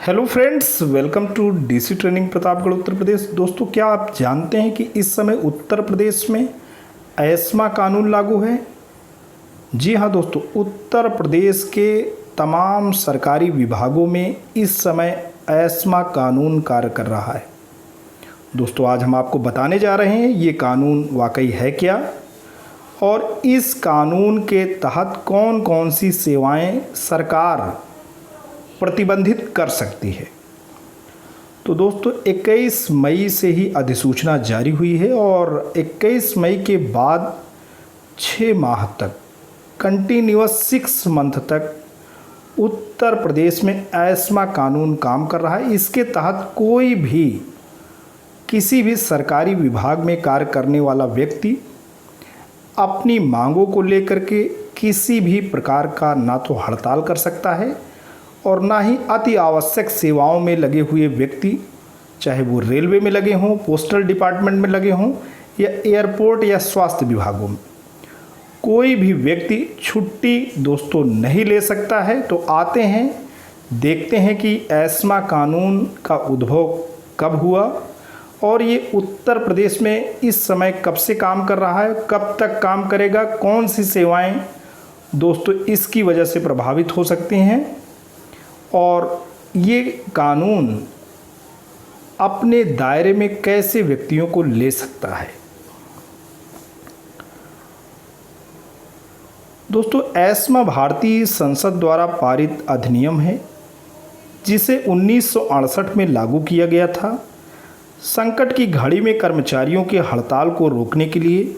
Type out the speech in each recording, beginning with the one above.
Hello friends, welcome to DC training Pratapgarh Uttar Pradesh. दोस्तों, क्या आप जानते हैं कि इस समय उत्तर प्रदेश में एस्मा कानून लागू है? जी हाँ दोस्तों, उत्तर प्रदेश के तमाम सरकारी विभागों में इस समय एस्मा कानून कार्य कर रहा है। दोस्तों, आज हम आपको बताने जा रहे हैं ये कानून वाकई है क्या और इस कानून के तहत कौन कौन सी सेवाएं सरकार प्रतिबंधित कर सकती है। तो दोस्तों, 21 मई से ही अधिसूचना जारी हुई है और 21 मई के बाद 6 माह तक कंटिन्यूअस 6 मंथ तक उत्तर प्रदेश में एस्मा कानून काम कर रहा है। इसके तहत कोई भी किसी भी सरकारी विभाग में कार्य करने वाला व्यक्ति अपनी मांगों को लेकर के किसी भी प्रकार का ना तो हड़ताल कर सकता है और ना ही अति आवश्यक सेवाओं में लगे हुए व्यक्ति, चाहे वो रेलवे में लगे हों, पोस्टल डिपार्टमेंट में लगे हों या एयरपोर्ट या स्वास्थ्य विभागों में, कोई भी व्यक्ति छुट्टी दोस्तों नहीं ले सकता है। तो आते हैं, देखते हैं कि एस्मा कानून का उद्भव कब हुआ और ये उत्तर प्रदेश में इस समय कब से काम कर रहा है, कब तक काम करेगा, कौन सी सेवाएं दोस्तों इसकी वजह से प्रभावित हो सकती हैं और ये कानून अपने दायरे में कैसे व्यक्तियों को ले सकता है। दोस्तों, एस्मा भारतीय संसद द्वारा पारित अधिनियम है जिसे 1968 में लागू किया गया था। संकट की घड़ी में कर्मचारियों के हड़ताल को रोकने के लिए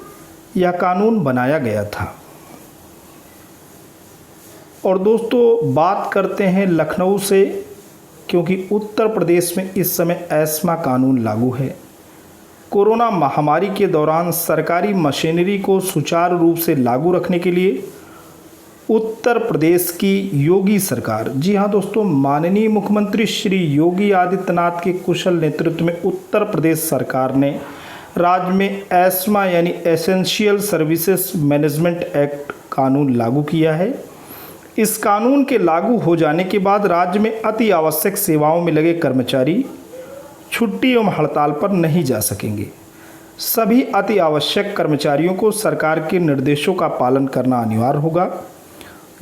यह कानून बनाया गया था। और दोस्तों, बात करते हैं लखनऊ से, क्योंकि उत्तर प्रदेश में इस समय एस्मा कानून लागू है। कोरोना महामारी के दौरान सरकारी मशीनरी को सुचारू रूप से लागू रखने के लिए उत्तर प्रदेश की योगी सरकार, जी हाँ दोस्तों, माननीय मुख्यमंत्री श्री योगी आदित्यनाथ के कुशल नेतृत्व में उत्तर प्रदेश सरकार ने राज्य में एस्मा यानी एसेंशियल सर्विसेज मैनेजमेंट एक्ट कानून लागू किया है। इस कानून के लागू हो जाने के बाद राज्य में अति आवश्यक सेवाओं में लगे कर्मचारी छुट्टी एवं हड़ताल पर नहीं जा सकेंगे। सभी अति आवश्यक कर्मचारियों को सरकार के निर्देशों का पालन करना अनिवार्य होगा।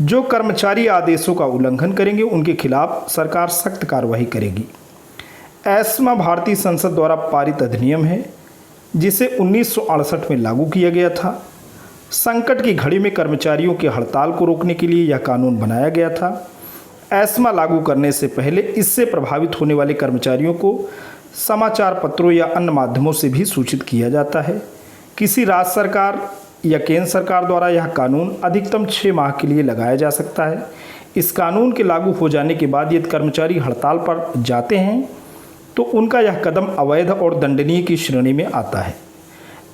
जो कर्मचारी आदेशों का उल्लंघन करेंगे उनके खिलाफ सरकार सख्त कार्रवाई करेगी। एस्मा भारतीय संसद द्वारा पारित अधिनियम है जिसे 1968 में लागू किया गया था। संकट की घड़ी में कर्मचारियों के हड़ताल को रोकने के लिए यह कानून बनाया गया था। एस्मा लागू करने से पहले इससे प्रभावित होने वाले कर्मचारियों को समाचार पत्रों या अन्य माध्यमों से भी सूचित किया जाता है। किसी राज्य सरकार या केंद्र सरकार द्वारा यह कानून अधिकतम 6 माह के लिए लगाया जा सकता है। इस कानून के लागू हो जाने के बाद यदि कर्मचारी हड़ताल पर जाते हैं तो उनका यह कदम अवैध और दंडनीय की श्रेणी में आता है।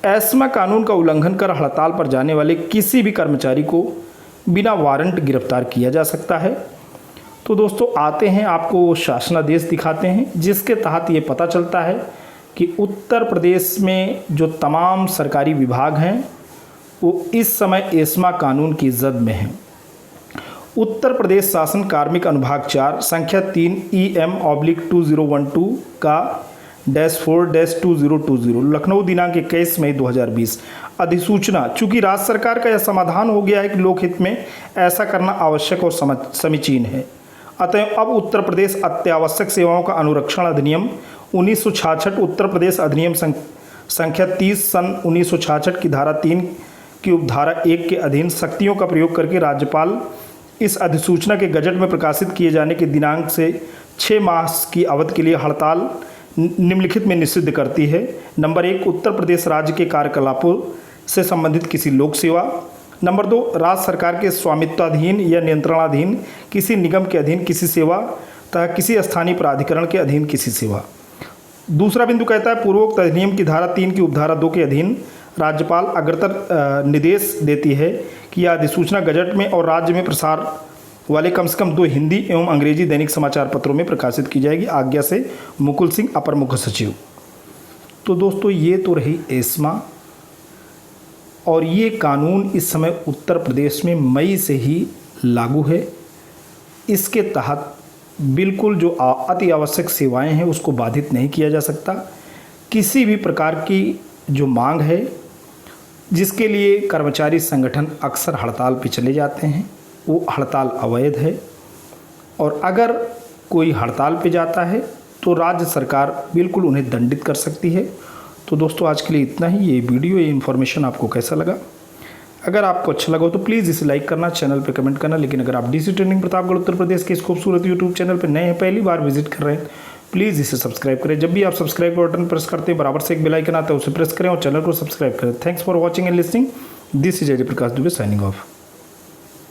एस्मा कानून का उल्लंघन कर हड़ताल पर जाने वाले किसी भी कर्मचारी को बिना वारंट गिरफ्तार किया जा सकता है। तो दोस्तों, आते हैं, आपको शासनादेश दिखाते हैं जिसके तहत ये पता चलता है कि उत्तर प्रदेश में जो तमाम सरकारी विभाग हैं वो इस समय एस्मा कानून की जद में हैं। उत्तर प्रदेश शासन कार्मिक अनुभाग 4 संख्या 3 EM/2012 का -4-2020 लखनऊ दिनांक 21 मई 2020 अधिसूचना। चूंकि राज्य सरकार का यह समाधान हो गया है कि लोकहित में ऐसा करना आवश्यक और समीचीन है, अतः अब उत्तर प्रदेश अत्यावश्यक सेवाओं का अनुरक्षण अधिनियम 1966 उत्तर प्रदेश अधिनियम संख्या 30 सन 1966 की धारा 3 की उपधारा 1 के अधीन शक्तियों का प्रयोग करके राज्यपाल इस अधिसूचना के गजट में प्रकाशित किए जाने के दिनांक से 6 माह की अवधि के लिए हड़ताल निम्नलिखित में निषिद्ध करती है। नंबर 1, उत्तर प्रदेश राज्य के कार्यकलापों से संबंधित किसी लोक सेवा। नंबर 2, राज्य सरकार के स्वामित्वाधीन या नियंत्रणाधीन किसी निगम के अधीन किसी सेवा तथा किसी स्थानीय प्राधिकरण के अधीन किसी सेवा। दूसरा बिंदु कहता है, पूर्वोक्त अधिनियम की धारा 3 की उपधारा 2 के अधीन राज्यपाल अग्रतर निर्देश देती है कि यह अधिसूचना गजट में और राज्य में प्रसार वाले कम से कम 2 हिंदी एवं अंग्रेजी दैनिक समाचार पत्रों में प्रकाशित की जाएगी। आज्ञा से मुकुल सिंह, अपर मुख्य सचिव। तो दोस्तों, ये तो रही एस्मा और ये कानून इस समय उत्तर प्रदेश में मई से ही लागू है। इसके तहत बिल्कुल जो अति आवश्यक सेवाएं हैं उसको बाधित नहीं किया जा सकता। किसी भी प्रकार की जो मांग है जिसके लिए कर्मचारी संगठन अक्सर हड़ताल पे चले जाते हैं, वो हड़ताल अवैध है। और अगर कोई हड़ताल पे जाता है तो राज्य सरकार बिल्कुल उन्हें दंडित कर सकती है। तो दोस्तों आज के लिए इतना ही। ये वीडियो, ये इन्फॉर्मेशन आपको कैसा लगा? अगर आपको अच्छा लगा हो तो प्लीज़ इसे लाइक करना, चैनल पे कमेंट करना। लेकिन अगर आप डीसी ट्रेनिंग प्रतापगढ़ उत्तर प्रदेश के इस खूबसूरत यूट्यूब चैनल पर नए हैं, पहली बार विजिट कर रहे हैं, प्लीज़ इसे सब्सक्राइब करें। जब भी आप सब्सक्राइब बटन प्रेस करते हैं बराबर से एक बेल आइकन आता है, उसे प्रेस करें और चैनल को सब्सक्राइब करें। Thanks for watching and listening. This is जय प्रकाश दुबे साइनिंग ऑफ।